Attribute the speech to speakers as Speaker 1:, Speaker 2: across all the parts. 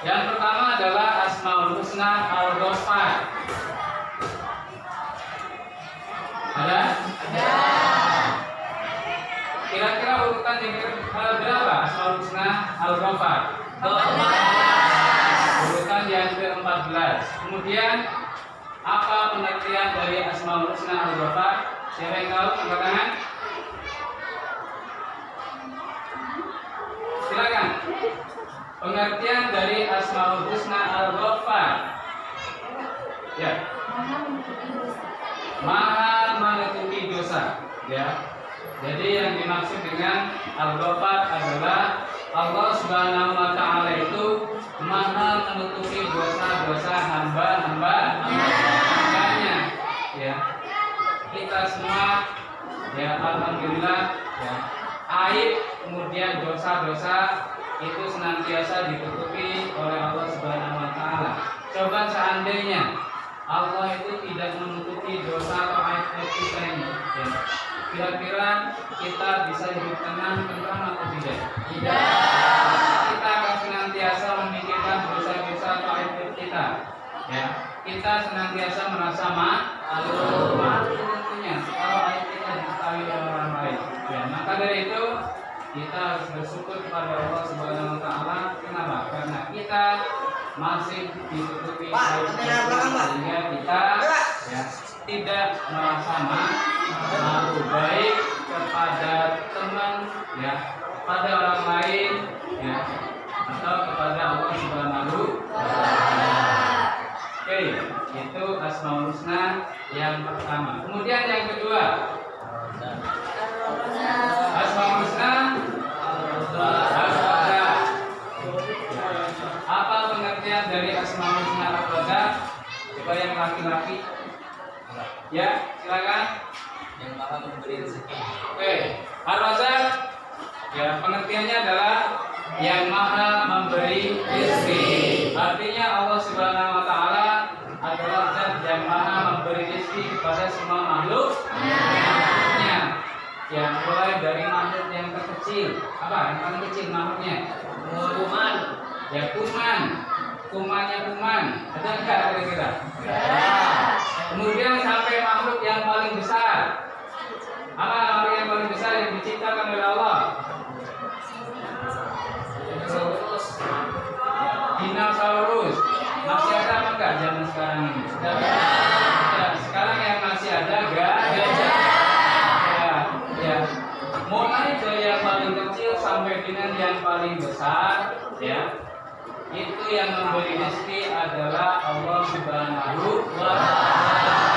Speaker 1: Yang pertama adalah Asmaul Husna Al-Ghaffar. Ada? Ada. Kira-kira urutan yang berapa Asmaul Husna Al-Ghaffar? Urutan yang ke-14. Kemudian apa pengertian dari Asmaul Husna Al-Ghaffar? Siapa yang tahu? Angkat tangan. Silakan. Pengertian dari Asmaul Husna Al-Ghaffar. Ya. Maha menutupi dosa. Ya. Jadi yang dimaksud dengan Al-Ghaffar adalah Allah Subhanahu wa taala itu Maha menutupi dosa-dosa hamba-hambanya. Ya. Kita semua ya alhamdulillah ya aib kemudian dosa-dosa itu senantiasa ditutupi oleh Allah Subhanahu wa taala. Coba seandainya Allah itu tidak menutupi dosa atau aib kita ini, ya. Kira-kira kita bisa hidup tenang, tentram atau tidak? Tidak. Kita akan senantiasa memikirkan dosa-dosa atau aib kita, ya. Kita senantiasa merasa malu tentunya kalau aib kita diketahui oleh orang lain. Ya, maka dari itu kita harus bersyukur kepada Allah Subhanahu wa taala. Kenapa? Karena kita masih ditutupi aib sehingga kita ya tidak merasa malu baik kepada teman ya, pada orang lain ya, atau kepada Allah Subhanahu wa taala. Oke, itu Asmaul Husna yang pertama. Kemudian yang kedua, Asmaul Husna Al-Qadar. Apa pengertian dari Asmaul Husna Al-Qadar? Coba yang laki-laki. Ya, silakan.
Speaker 2: Yang maha memberi rezeki.
Speaker 1: Oke, Ar-Razzaq. Ya, pengertiannya adalah yang maha memberi rezeki. Artinya Allah Subhanahu wa taala adalah zat yang maha memberi rezeki kepada semua makhluknya. Ya, mulai dari makhluk yang terkecil. Apa yang paling kecil makhluknya? Kuman. Ya, kuman. Kumannya kuman. Ada enggak kira-kira? Kemudian sampai makhluk yang paling besar. Apa makhluk yang paling besar yang diciptakan oleh Allah? Dinosaurus. Masih ada apa enggak zaman sekarang ini? Sudah ada. Sekarang yang masih ada gajah. Ya. Mulai dari yang paling kecil sampai dengan yang paling besar, ya. Itu yang memberi rezeki adalah Allah Subhanahu wa taala.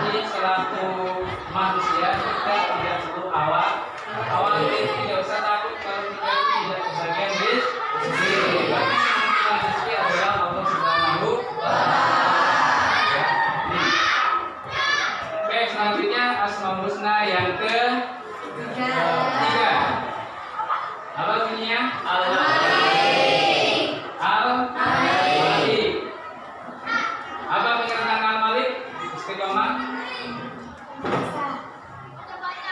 Speaker 1: Jadi selaku manusia kita tidak perlu khawatir, tidak usah takut kalau kita tidak kebagian rezeki. Rezeki adalah Allah Subhanahu wa taala. Oke, selanjutnya Asmaul Husna yang ketiga. Apa bunyinya? Al-Malik. Apa pengertian Al-Malik? Istiqomah.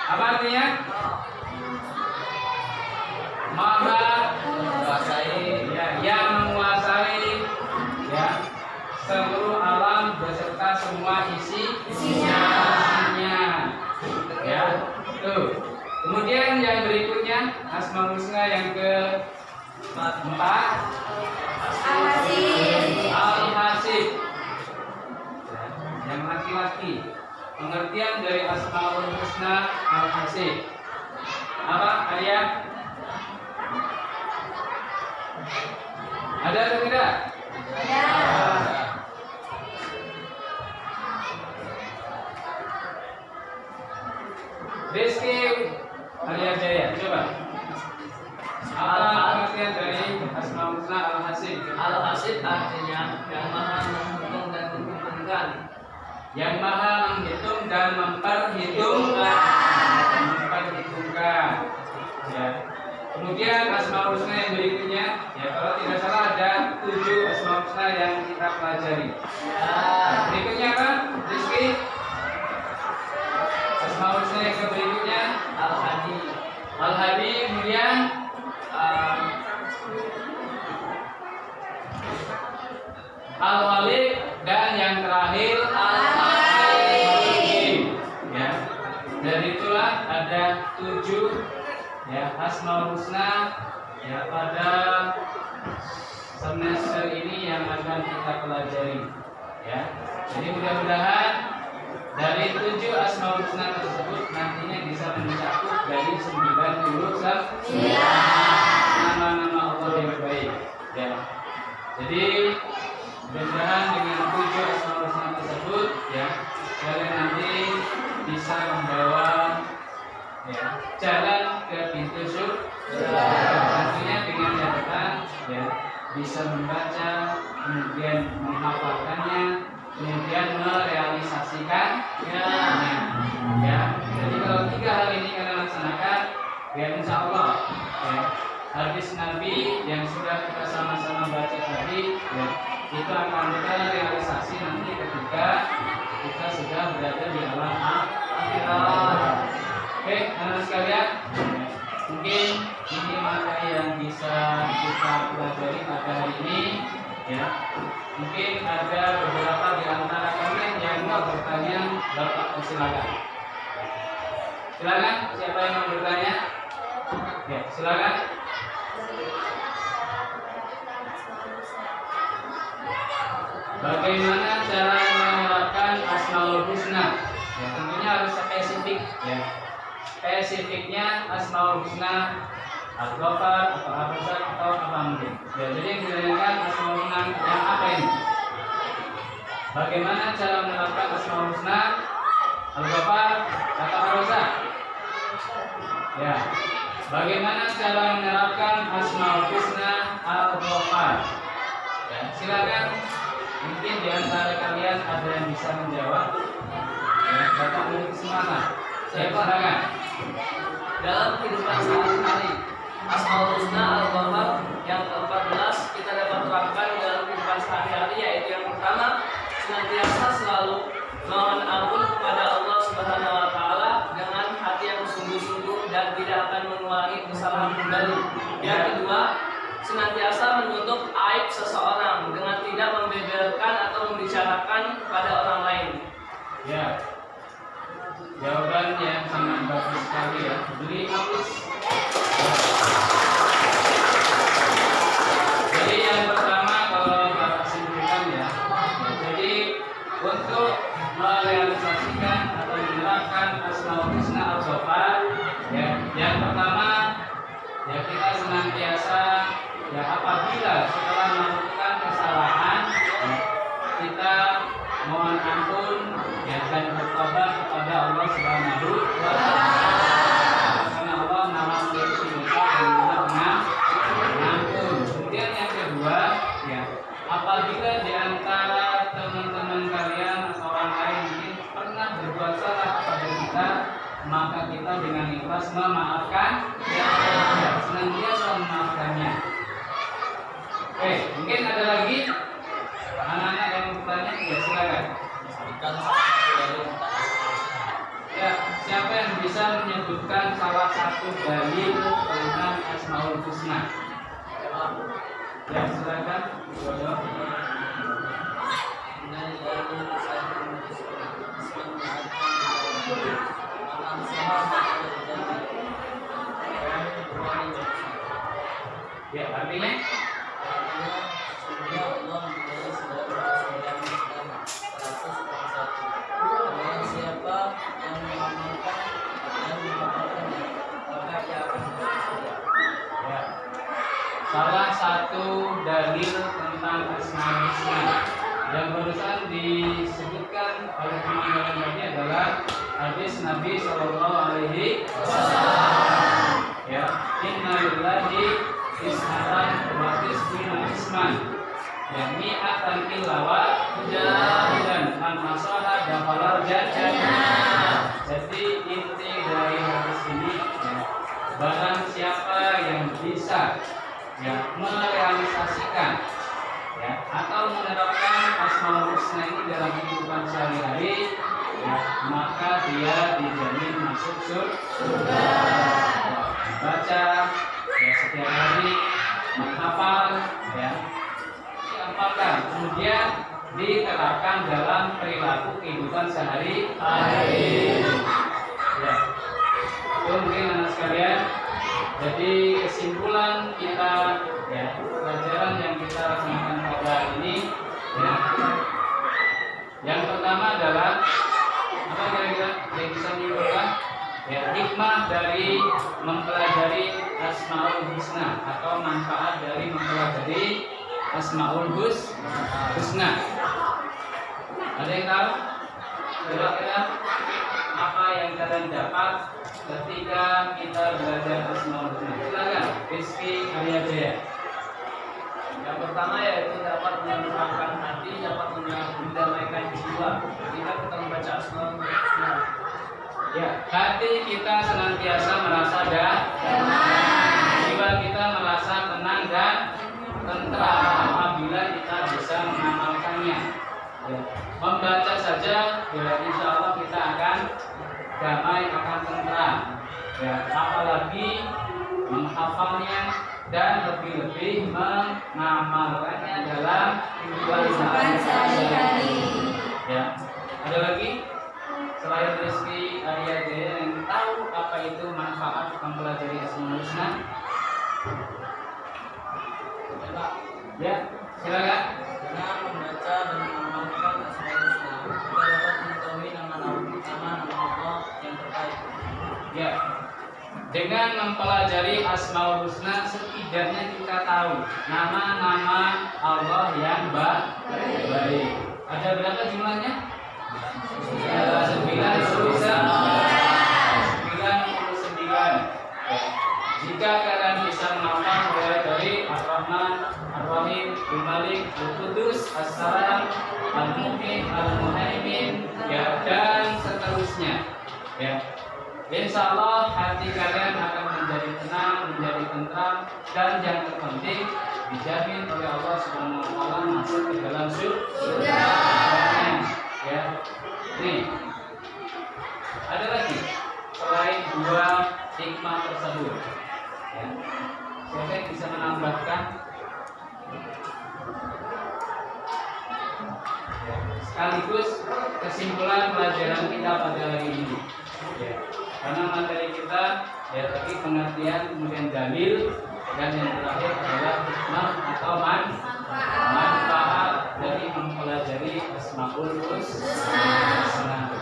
Speaker 1: Apa artinya? Maha menguasai, ya, yang menguasai ya seluruh alam beserta semua isinya. Ya, tuh. Kemudian yang berikutnya Asmaul Husna yang keempat, Al-Hasib. Yang laki-laki. Pengertian dari Asmaul Husna Al-Hasib. Apa, Arya? Ada atau tidak?
Speaker 3: Ada.
Speaker 1: Rizky Arya Jaya, coba. Apa pengertian dari Asmaul Husna Al-Hasib?
Speaker 2: Al-Hasib artinya yang maha menghitung dan memperhitungkan.
Speaker 1: Yang maha menghitung dan memperhitungkan. Ya. Kemudian Asmaul Husna yang berikutnya, ya kalau tidak salah ada 7 Asmaul Husna yang kita pelajari. Berikutnya apa? Rizky? Asmaul Husna yang berikutnya
Speaker 2: Al-Hadi.
Speaker 1: Al-Hadi, kemudian Al-Walik dan yang terakhir Al-Hakim. Ya. Dan itulah ada 7 ya Asmaul Husna ya pada semester ini yang akan kita pelajari. Ya. Jadi mudah-mudahan dari 7 Asmaul Husna tersebut nantinya bisa mencakup dari 99 nama-nama Allah yang baik. Ya. Jadi mudah-mudahan dengan 7 Asmaul Husna tersebut ya kalian nanti bisa membawa ya jalan ke pintu surga. Tentunya dengan catatan ya bisa membaca, kemudian menghafalkannya, kemudian merealisasikannya. Ya, jadi kalau 3 hal ini kalian laksanakan, ya insya Allah ya, hadis Nabi yang sudah kita sama-sama baca tadi, ya, itu akan terrealisasi nanti ketika kita sudah berada di alam akhirat. Oke, anak sekalian, mungkin ini materi yang bisa kita pelajari pada hari ini. Ya, mungkin ada beberapa di antara kalian yang mau bertanya, Bapak silakan. Silakan, siapa yang mau bertanya? Ya, silakan. Bagaimana cara menerapkan Asmaul Husna? Ya, tentunya harus spesifik. Ya, spesifiknya Asmaul Husna Al-Ghafar atau Ar-Razzaq atau apa mungkin. Ya, jadi yang ditanyakan Asmaul Husna yang apa ini? Bagaimana cara menerapkan Asmaul Husna Al-Ghafar atau Ar-Razzaq? Ya. Bagaimana cara menerapkan Asmaul Husna Al-Ghafar? Ya, silakan. Mungkin di antara kalian ada yang bisa menjawab. Ya, Bapak memiliki semangat. Saya silakan.
Speaker 2: Dalam kehidupan sehari-hari, Asmaul Husna Al-Ghafar yang ke-14 kita dapat terapkan dalam kehidupan sehari-hari, yaitu yang pertama, senantiasa selalu mohon ampun kepada Allah Subhanahu wa taala dengan hati yang sungguh-sungguh dan tidak akan mengulangi kesalahan kembali. Yang kedua, senantiasa menutup aib seseorang dengan tidak membeberkan atau membicarakan kepada orang lain.
Speaker 1: Ya. Jawaban yang sangat bagus sekali ya. Beri hapus. Jadi yang pertama kalau Bapak simpulkan ya. Jadi untuk merealisasikan atau menerapkan Asmaul Husna Al-Ghafar ya, yang pertama ya kita senantiasa ya apabila setelah melakukan kesalahan ya, kita mohon ampun ya dan bertobat kepada Allah Subhanahu wa taala. Karena Allah Maha Memiliki dosa dan Maha Pengampun. Kemudian yang kedua ya, apabila di antara teman-teman kalian atau orang lain mungkin pernah berbuat salah kepada kita, maka kita dengan ikhlas memaafkan ya, senantiasa memaafkannya. Oke, mungkin ada lagi anak-anak yang bertanya, ya silakan. Ya, siapa yang bisa menyebutkan salah satu dalil tentang Asmaul Husna? Ya, silakan. Ya, artinya salah satu dalil tentang Asmaul Husna yang barusan disebutkan oleh teman-teman tadi adalah hadis Nabi Shallallahu Alaihi Wasallam. Ya, Inna lillahi ismatan wa tis'ina isman. Ya, mi'atan illawat dan an-masalah dakhalal jannah. Jadi inti dari hadis ini ya, barang siapa yang bisa ya merealisasikan ya atau menerapkan Asmaul Husna ini dalam kehidupan sehari-hari ya, maka dia dijamin masuk surga. Baca ya setiap hari, menghafal ya, dihafalkan kemudian diterapkan dalam perilaku kehidupan sehari-hari. Ya. Itu mungkin anak sekalian. Jadi kesimpulan kita, ya, pelajaran yang kita laksanakan pada hari ini, ya, yang pertama adalah apa kira-kira yang bisa menyimpulkan? Ya, hikmah dari mempelajari Asmaul Husna atau manfaat dari mempelajari Asmaul Husna. Ada yang tahu? Kira-kira apa yang kalian dapat ketika kita belajar Asmaul Husna? Silakan, Rizky Aryajaya.
Speaker 2: Yang pertama yaitu dapat menenangkan hati, dapat mendamaikan jiwa ketika kita membaca Asmaul Husna.
Speaker 1: Ya, hati kita senantiasa merasa damai, jiwa kita merasa tenang dan tentram apabila kita bisa mengamalkannya. Ya, membaca saja, ya, insya Allah kita akan damai, akan tentram. Ya, apalagi menghafalnya dan lebih-lebih mengamalkannya dalam kehidupan sehari-hari. Ya, ada lagi? Selain Rizky Aryajaya yang tahu apa itu manfaat mempelajari Asmaul Husna? Ya, silakan.
Speaker 2: Dengan membaca dan mengamalkan Asmaul Husna, kita dapat mengetahui nama-nama utama, nama Allah yang terbaik.
Speaker 1: Ya, dengan mempelajari Asmaul Husna setidaknya kita tahu nama-nama Allah yang baik. Ada berapa jumlahnya? 99. Jika kalian bisa menghafal mulai dari Ar-Rahman, Ar-Rahim, Al-Malik, Al-Qudus, As-Salam, Al-Mu'min, Al-Muhaimin, ya, dan seterusnya. Ya, insya Allah hati kalian akan menjadi tenang, menjadi tentram, dan yang terpenting dijamin oleh Allah Subhanahu Wa Taala masuk ke dalam surga. Ya, nih, ada lagi selain dua hikmah tersebut. Ya. Siapa yang bisa menambahkan? Ya. Sekaligus kesimpulan pelajaran kita pada hari ini. Ya. Karena materi kita ya tadi pengertian, kemudian dalil, dan yang terakhir adalah hikmah atau manfaat dari mempelajari Asmaul Husna.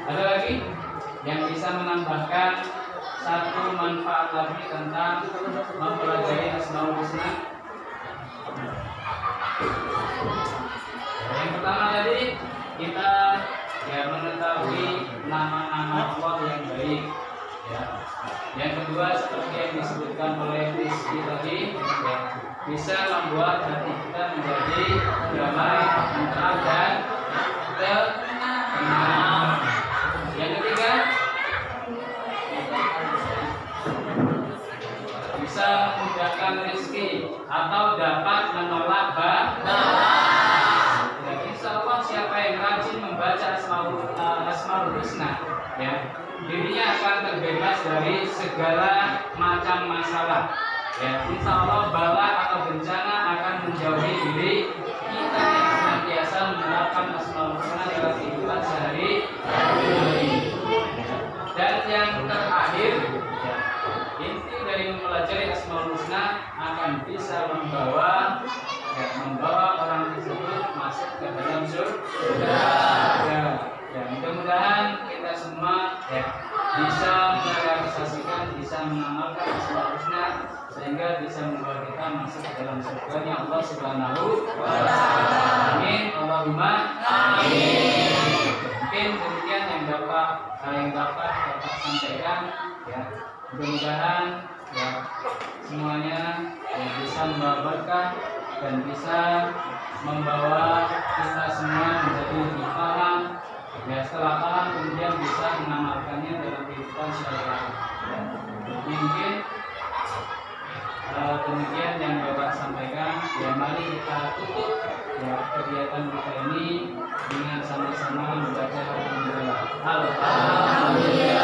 Speaker 1: Ada lagi yang bisa menambahkan satu manfaat lagi tentang mempelajari Asmaul Husna? Yang pertama tadi kita ya mengetahui nama-nama Allah yang baik. Ya. Yang kedua seperti yang disebutkan oleh Rizky tadi, ya, bisa membuat hati kita menjadi damai, tentram dan tenang. Yang ketiga bisa memudahkan rezeki atau dapat menolak bala. Ya, insya Allah siapa yang rajin membaca Asmaul Husna, ya, dirinya akan terbebas dari segala macam masalah. Ya, insya Allah bala atau bencana akan menjauhi diri kita yang senantiasa menerapkan Asmaul Husna dalam kehidupan sehari-hari. Dan yang terakhir, ya, inti dari mempelajari Asmaul Husna akan bisa membawa orang tersebut masuk ke dalam surga. Ya, mudah-mudahan kita semua ya bisa merealisasikan, bisa mengamalkan Asmaul Husna sehingga bisa membawa kita masuk ke dalam surganya Allah Subhanahu wa Ta'ala. Amin. Allahumma amin. Mungkin demikian yang dapat Bapak sampaikan, ya. Mudah-mudahan ya semuanya ya, bisa membawa berkah dan bisa membawa kita semua menjadi lebih paham. Ya, setelah paham kemudian bisa mengamalkannya dalam kehidupan sehari-hari. Ya. Mungkin demikian yang Bapak sampaikan. Ya, mari kita tutup ya kegiatan kita ini dengan sama-sama membaca alhamdulillah. Alhamdulillah.